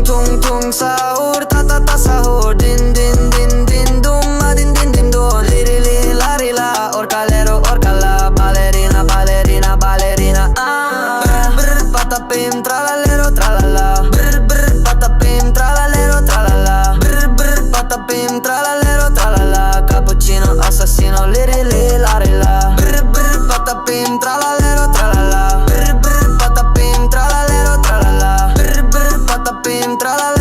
tung tung sahur, ta ta ta sahur. Din din din din dum, din din din dum. Liri li la ri la, orcalero orcala. Ballerina ballerina ballerina. Brr brr patapim tralallero tralala. Brr brr patapim tralallero tralala. Brr brr patapim tralallero tralala. Cappuccino assassino, liri li la ri la. Brr brr patapim tralallero tralala. Brr brr patapim tralallero tralala. Brr brr patapim tralala.